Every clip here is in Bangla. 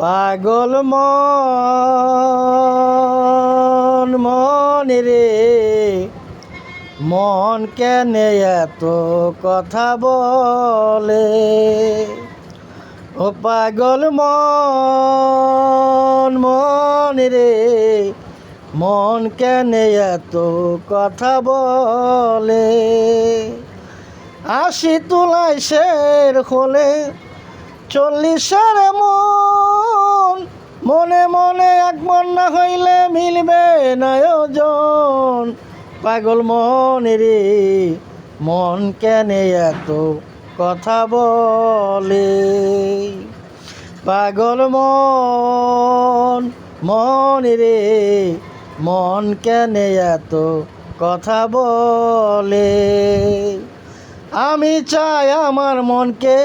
পাগল মন মন রে, মন কেন এত কথা বলে? ও পাগল মন মন রে, মন কেন এত কথা বলে? আশি তুলাই শের হলে 40-এর মন, মনে মনে এক মন না হইলে মিলবে না ওজন। পাগল মন রে, মন কেন এত কথা বলে? পাগল মন মন রে, মন কেন এত কথা বলে? আমি চাই আমার মনকে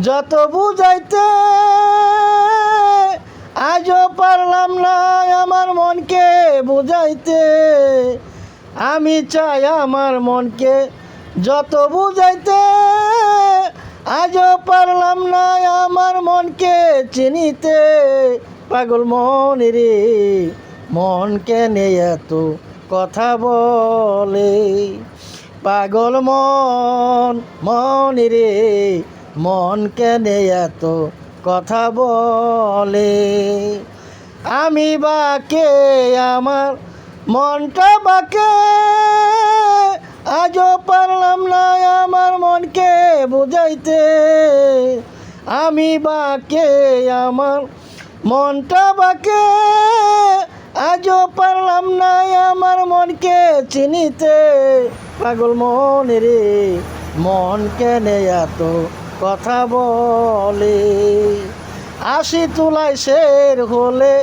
যত বুঝাইতে, আজও পারলাম না আমার মনকে বুঝাইতে। আমি চাই আমার মনকে যত বুঝাইতে, আজও পারলাম না আমার মনকে চিনিতে। পাগল মন রে, মন কেন এত কথা বলে? পাগল মন মন রে, মন কেন এত কথা বলে? আমি বাকে আমার মনটা বাকে, আজও পারলাম না আমার মনকে বুঝাইতে। আমি বাকে আমার মনটা বাকে, আজও পারলাম না আমার মনকে চিনিতে। পাগল মন রে, মন কেন এত কথা বলে? আশি তুলাই শের হলে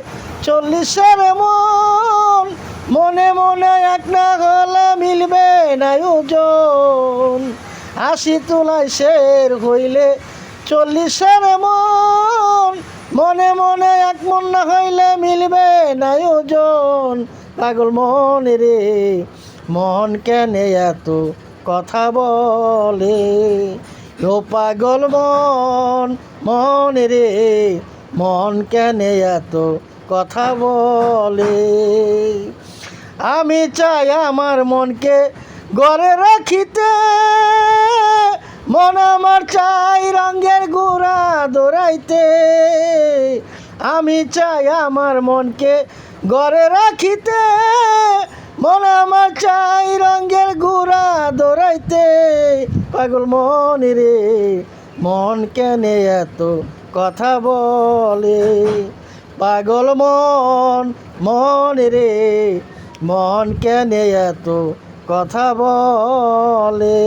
40-এর মন, মনে মনে এক না হলে মিলবে না ওজন। আশি তুলাই শের হইলে 40-এর মন, মনে মনে এক মন না হইলে মিলবে না ওজন। পাগল মন রে, মন কেন এত কথা বলে? ও পাগল মন মন রে, মন কেন এত কথা বলে? আমি চাই আমার মনকে ঘরে রাখিতে, মন আমার চাই রঙের ঘোড়া দৌড়াইতে। আমি চাই আমার মনকে ঘরে রাখিতে, মন আমার চাই রঙের ঘোড়া দৌড়াইতে। পাগল মন রে, মন কেন এত কথা বলে? পাগল মন মন রে, মন কেন এত কথা বলে?